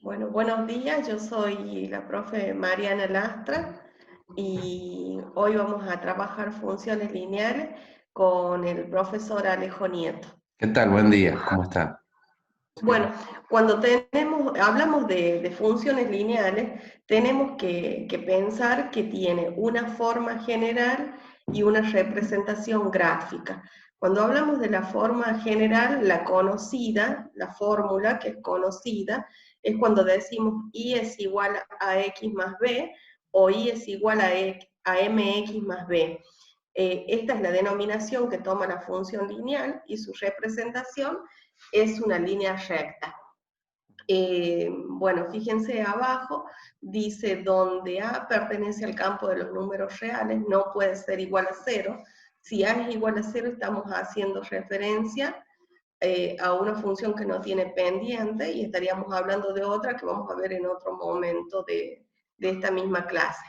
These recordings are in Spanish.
Bueno, buenos días, yo soy la profe Mariana Lastra y hoy vamos a trabajar funciones lineales con el profesor Alejo Nieto. ¿Qué tal? Buen día, ¿cómo están? Bueno, cuando hablamos de funciones lineales, tenemos que pensar que tiene una forma general y una representación gráfica. Cuando hablamos de la forma general, la conocida, la fórmula que es conocida, es cuando decimos y es igual a x más b o y es igual a mx más b. Esta es la denominación que toma la función lineal y su representación es una línea recta. Bueno, fíjense abajo, dice donde A pertenece al campo de los números reales, no puede ser igual a 0. Si A es igual a 0, estamos haciendo referencia a una función que no tiene pendiente y estaríamos hablando de otra que vamos a ver en otro momento de esta misma clase.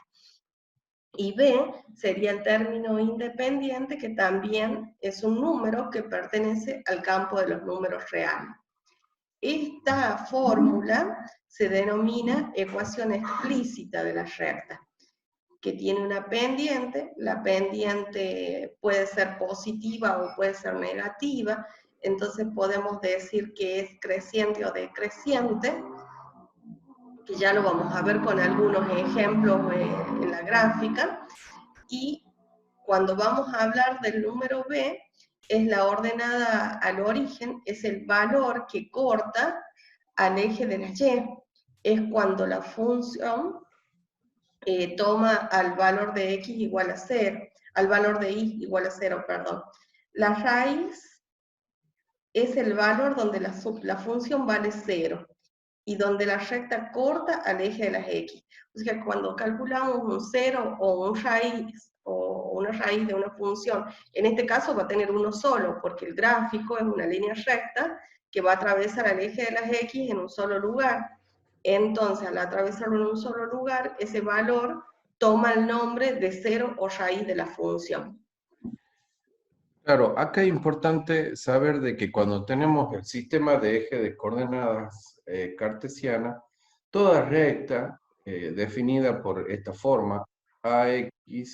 Y B sería el término independiente, que también es un número que pertenece al campo de los números reales. Esta fórmula se denomina ecuación explícita de la recta, que tiene una pendiente. La pendiente puede ser positiva o puede ser negativa, entonces podemos decir que es creciente o decreciente, que ya lo vamos a ver con algunos ejemplos en la gráfica. Y cuando vamos a hablar del número b, es la ordenada al origen, es el valor que corta al eje de la y. Es cuando la función toma al valor de x igual a 0, al valor de y igual a 0, perdón. La raíz es el valor donde la función vale 0 y donde la recta corta al eje de las x. O sea que cuando calculamos un 0 o una raíz de una función, en este caso va a tener uno solo, porque el gráfico es una línea recta que va a atravesar al eje de las x en un solo lugar. Entonces, al atravesarlo en un solo lugar, ese valor toma el nombre de 0 o raíz de la función. Claro, acá es importante saber de que cuando tenemos el sistema de eje de coordenadas cartesiana, toda recta definida por esta forma, ax y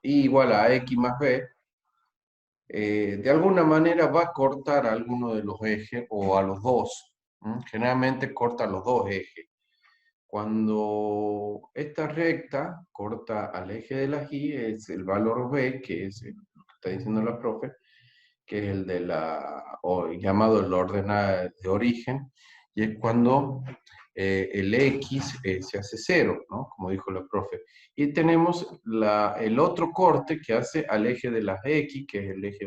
igual a x más b, de alguna manera va a cortar a alguno de los ejes o a los dos. Generalmente corta los dos ejes. Cuando esta recta corta al eje de la y, es el valor b, que es lo que está diciendo la profe, que es el de llamado el ordenada de origen, y es cuando el x se hace 0, ¿no? Como dijo la profe. Y tenemos el otro corte que hace al eje de las x, que es el eje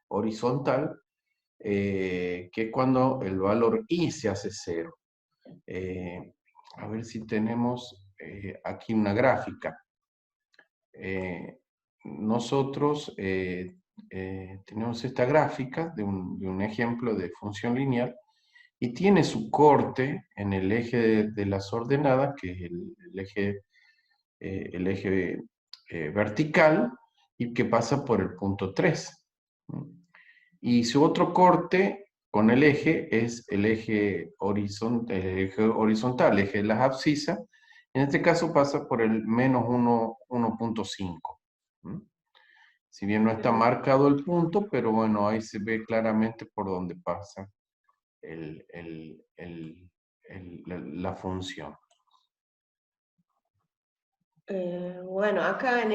horizontal, que es cuando el valor y se hace 0. A ver si tenemos aquí una gráfica. Nosotros tenemos esta gráfica de un ejemplo de función lineal y tiene su corte en el eje de las ordenadas, que es el eje vertical, y que pasa por el punto 3. Y su otro corte con el eje es el eje horizontal, el eje de las abscisas. En este caso pasa por el menos 1.5. Si bien no está marcado el punto, pero bueno, ahí se ve claramente por dónde pasa la función. Bueno, acá en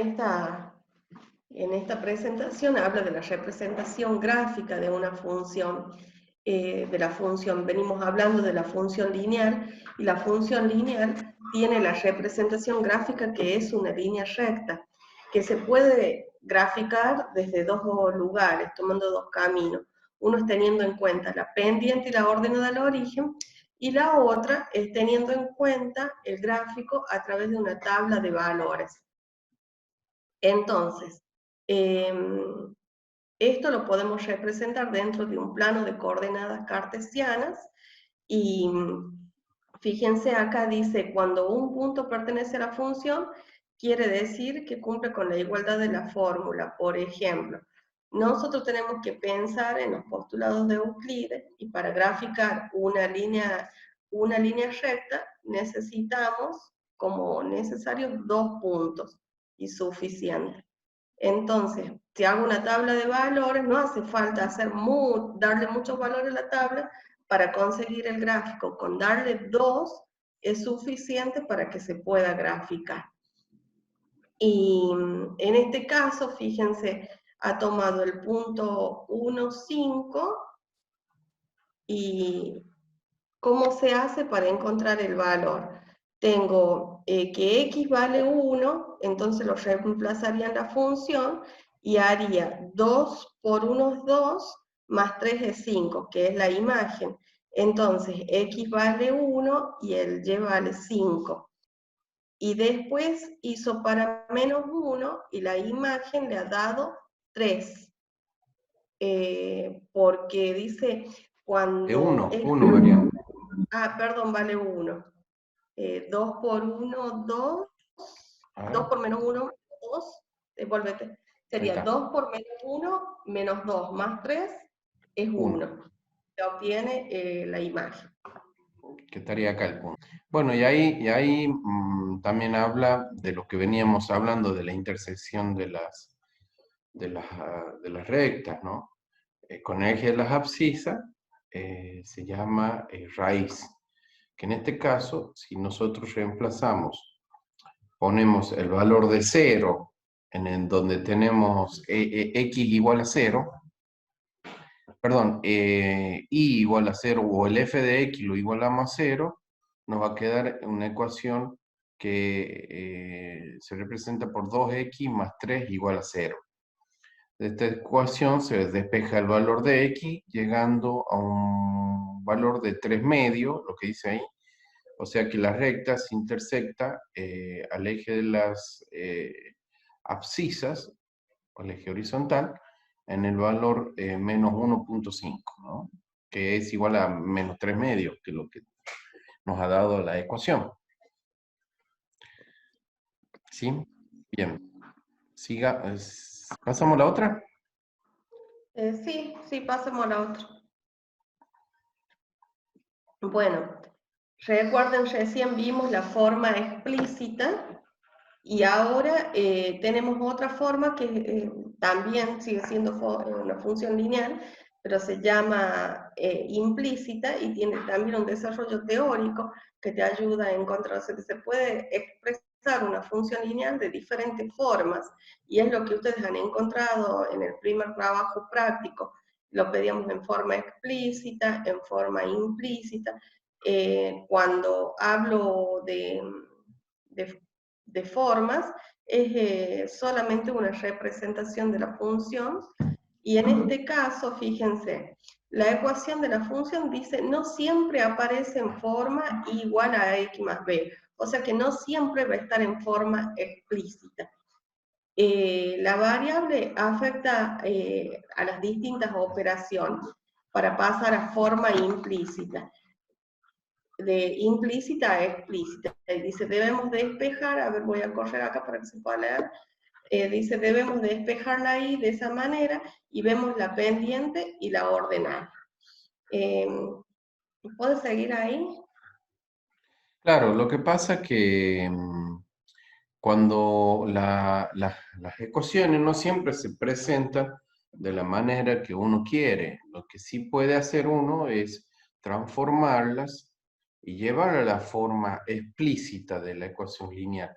esta presentación habla de la representación gráfica de una función, de la función, venimos hablando de la función lineal, y la función lineal tiene la representación gráfica que es una línea recta, que se puede graficar desde dos lugares, tomando dos caminos. Uno es teniendo en cuenta la pendiente y la ordenada al origen, y la otra es teniendo en cuenta el gráfico a través de una tabla de valores. Entonces, esto lo podemos representar dentro de un plano de coordenadas cartesianas y fíjense acá dice, cuando un punto pertenece a la función, quiere decir que cumple con la igualdad de la fórmula. Por ejemplo, nosotros tenemos que pensar en los postulados de Euclides y para graficar una línea una línea recta, necesitamos como necesarios 2 puntos y suficiente. Entonces, si hago una tabla de valores, no hace falta darle muchos valores a la tabla para conseguir el gráfico. Con darle 2 es suficiente para que se pueda graficar. Y en este caso, fíjense, ha tomado el punto 1, 5, y ¿cómo se hace para encontrar el valor? Tengo que x vale 1, entonces lo reemplazaría en la función y haría 2 por 1 es 2, más 3 es 5, que es la imagen. Entonces, x vale 1 y el y vale 5. Y después hizo para menos 1 y la imagen le ha dado 3. Porque dice cuando... 1 variante. perdón, vale 1. 2 por 1, 2. 2 por menos 1, 2. Devuélvete. Sería 2 por menos 1, menos 2, más 3, es 1. Se obtiene la imagen. Que estaría acá el punto. Bueno, y ahí también habla de lo que veníamos hablando de la intersección de las rectas, ¿no? Con el eje de las abscisas se llama raíz, que en este caso, si nosotros reemplazamos, ponemos el valor de 0 en donde tenemos x igual a 0, perdón, y igual a 0 o el f de x lo igualamos a 0, nos va a quedar una ecuación que se representa por 2x más 3 igual a 0. De esta ecuación se despeja el valor de x llegando a un valor de 3 medios, lo que dice ahí. O sea que la recta se intersecta al eje de las abscisas, o el eje horizontal, en el valor menos 1.5, ¿no? Que es igual a menos 3 medios, que es lo que nos ha dado la ecuación. ¿Sí? Bien. Siga. ¿Pasamos a la otra? Sí, pasemos a la otra. Bueno, recuerden, recién vimos la forma explícita y ahora tenemos otra forma que también sigue siendo una función lineal, pero se llama implícita y tiene también un desarrollo teórico que te ayuda a encontrar, o sea, que se puede expresar una función lineal de diferentes formas, y es lo que ustedes han encontrado en el primer trabajo práctico. Lo pedíamos en forma explícita, en forma implícita. Cuando hablo de formas, es solamente una representación de la función, y en este caso, fíjense, la ecuación de la función dice no siempre aparece en forma igual a x más b, o sea que no siempre va a estar en forma explícita. La variable afecta a las distintas operaciones para pasar a forma implícita. De implícita a explícita. Dice, debemos despejar, a ver, voy a correr acá para que se pueda leer. Dice, debemos despejarla ahí de esa manera y vemos la pendiente y la ordenada. ¿Puedo seguir ahí? Claro, lo que pasa es que cuando las ecuaciones no siempre se presentan de la manera que uno quiere, lo que sí puede hacer uno es transformarlas y llevar a la forma explícita de la ecuación lineal.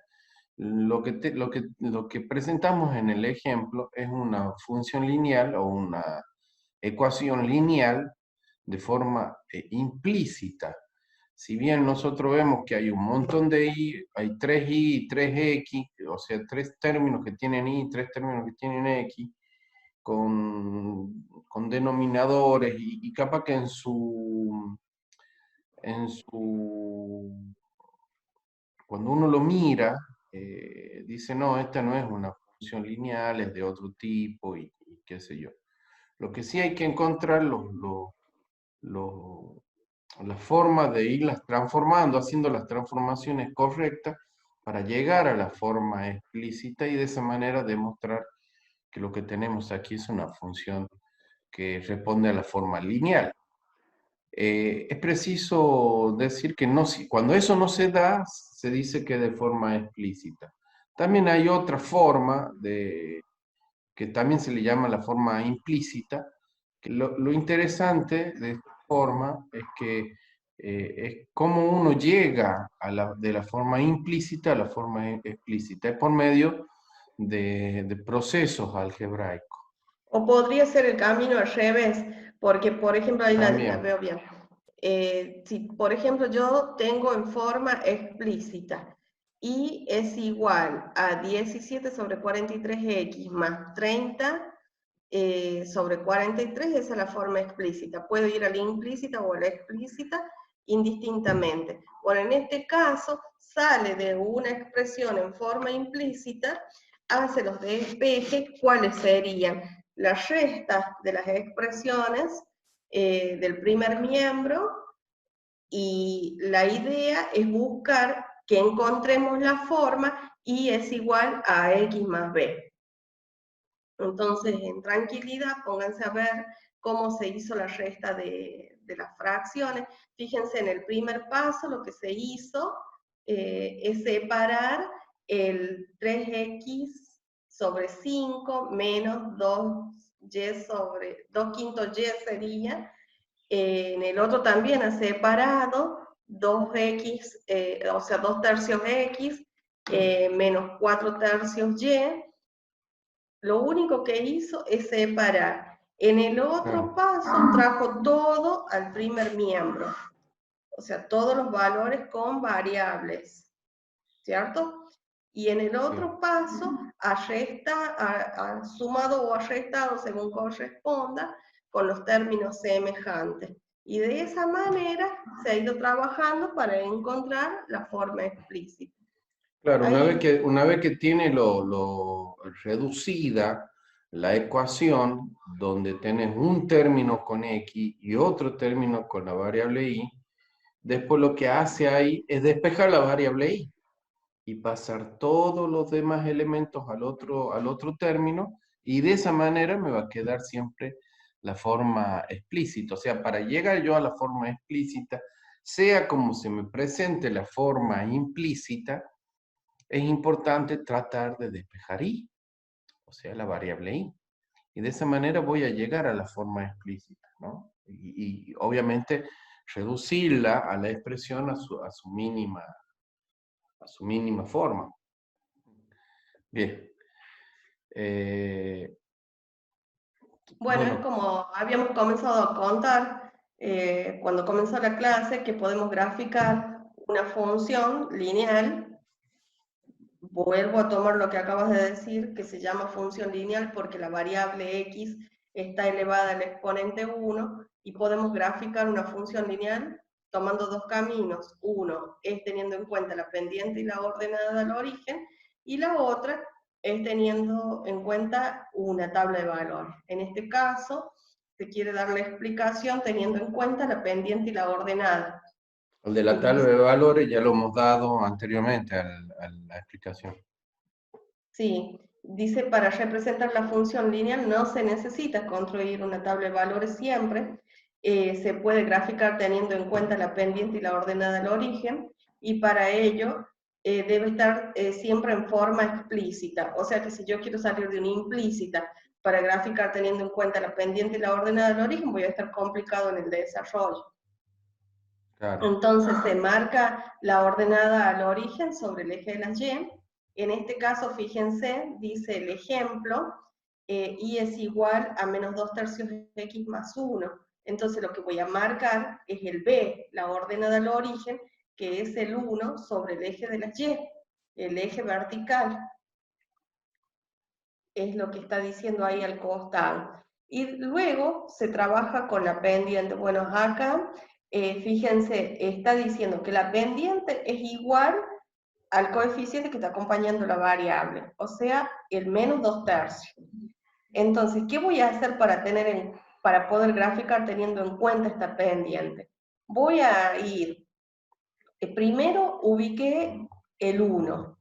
Lo que presentamos en el ejemplo es una función lineal o una ecuación lineal de forma implícita. Si bien nosotros vemos que hay un montón de i, hay 3i y 3x, o sea, 3 términos que tienen i, 3 términos que tienen x, con denominadores, y capaz que en cuando uno lo mira, dice, no, esta no es una función lineal, es de otro tipo, y qué sé yo. Lo que sí hay que encontrar la forma de irlas transformando, haciendo las transformaciones correctas para llegar a la forma explícita y de esa manera demostrar que lo que tenemos aquí es una función que responde a la forma lineal. es preciso decir que no, cuando eso no se da, se dice que de forma explícita. También hay otra forma que también se le llama la forma implícita, que lo interesante de esta forma es que es cómo uno llega de la forma implícita a la forma explícita, es por medio de procesos algebraicos. O podría ser el camino al revés, porque, por ejemplo, ahí la También, veo bien. Si, por ejemplo, yo tengo en forma explícita y es igual a 17 sobre 43x más 30 sobre 43, esa es la forma explícita. Puedo ir a la implícita o a la explícita indistintamente. Bueno, en este caso, sale de una expresión en forma implícita, hace los despejes, ¿cuáles serían? Las restas de las expresiones del primer miembro, y la idea es buscar que encontremos la forma y es igual a x más b. Entonces, en tranquilidad, pónganse a ver cómo se hizo la resta de las fracciones. Fíjense, en el primer paso lo que se hizo es separar el 3x sobre 5 menos 2y sobre 2 quintos y sería. En el otro también ha separado 2x, o sea, 2 tercios x menos 4 tercios y. Lo único que hizo es separar. En el otro paso trajo todo al primer miembro, o sea, todos los valores con variables, ¿cierto? Y en el otro paso ha sumado o arrestado según corresponda con los términos semejantes. Y de esa manera se ha ido trabajando para encontrar la forma explícita. claro, Ahí, una vez que tiene lo reducida la ecuación, donde tenés un término con x y otro término con la variable y, después lo que hace ahí es despejar la variable y pasar todos los demás elementos al otro término, y de esa manera me va a quedar siempre la forma explícita. O sea, para llegar yo a la forma explícita, sea como se me presente la forma implícita, es importante tratar de despejar i, o sea, la variable i. Y de esa manera voy a llegar a la forma explícita, ¿no? Y obviamente reducirla a la expresión a su mínima forma. Bien. bueno, es Bueno, como habíamos comenzado a contar cuando comenzó la clase, que podemos graficar una función lineal. Vuelvo a tomar lo que acabas de decir, que se llama función lineal porque la variable x está elevada al exponente 1, y podemos graficar una función lineal tomando dos caminos. Uno es teniendo en cuenta la pendiente y la ordenada del origen, y la otra es teniendo en cuenta una tabla de valores. En este caso, se quiere dar la explicación teniendo en cuenta la pendiente y la ordenada. el de la tabla Dice, de valores ya lo hemos dado anteriormente a la explicación. sí, dice, para representar la función lineal no se necesita construir una tabla de valores siempre, se puede graficar teniendo en cuenta la pendiente y la ordenada del origen, y para ello debe estar siempre en forma explícita. O sea que si yo quiero salir de una implícita para graficar teniendo en cuenta la pendiente y la ordenada del origen, voy a estar complicado en el desarrollo. Claro. Entonces se marca la ordenada al origen sobre el eje de las y. En este caso, fíjense, dice el ejemplo, y es igual a menos 2 tercios de x más 1. Entonces lo que voy a marcar es el b, la ordenada al origen, que es el 1 sobre el eje de las y, el eje vertical. Es lo que está diciendo ahí al costado. Y luego se trabaja con la pendiente. Bueno, acá, fíjense, está diciendo que la pendiente es igual al coeficiente que está acompañando la variable, o sea, el menos 2 tercios. Entonces, ¿qué voy a hacer para poder graficar teniendo en cuenta esta pendiente? Voy a ir, primero ubiqué el 1,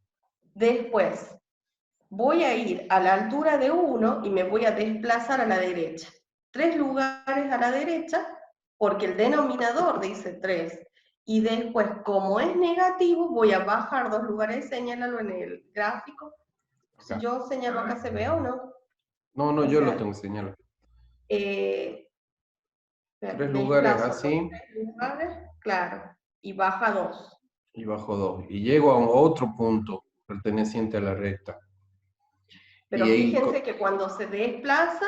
después voy a ir a la altura de 1 y me voy a desplazar a la derecha. 3 lugares a la derecha, porque el denominador dice 3. Y después, como es negativo, voy a bajar 2 lugares, señálalo en el gráfico. Si Acá. yo señalo acá, ¿se ve o no? No, no, O yo lo sea, tengo que señalar. eh, 3 lugares desplazo los así 3 lugares, claro, y baja 2. y bajo 2. Y llego a otro punto perteneciente a la recta. Y Pero ahí, fíjense que cuando se desplaza,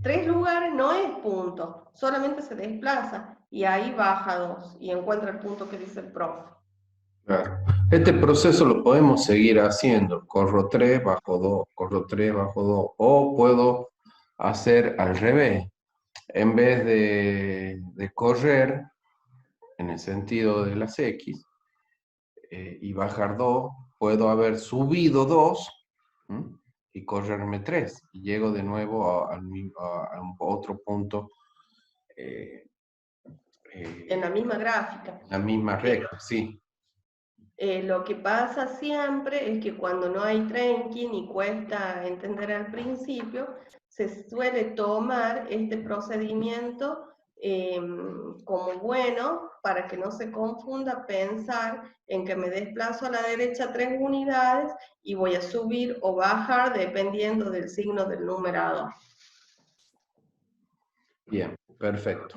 3 lugares no es punto, solamente se desplaza y ahí baja 2 y encuentra el punto que dice el profe. claro, este proceso lo podemos seguir haciendo. Corro 3, bajo 2, corro 3, bajo 2. O puedo hacer al revés. En vez de correr en el sentido de las X y bajar 2, puedo haber subido 2 y correrme 3. Y llego de nuevo a un otro punto. eh, En la misma gráfica. la misma recta, sí. Lo que pasa siempre es que cuando no hay tranking y cuesta entender al principio, se suele tomar este procedimiento como bueno para que no se confunda pensar en que me desplazo a la derecha 3 unidades y voy a subir o bajar dependiendo del signo del numerador. Bien, perfecto.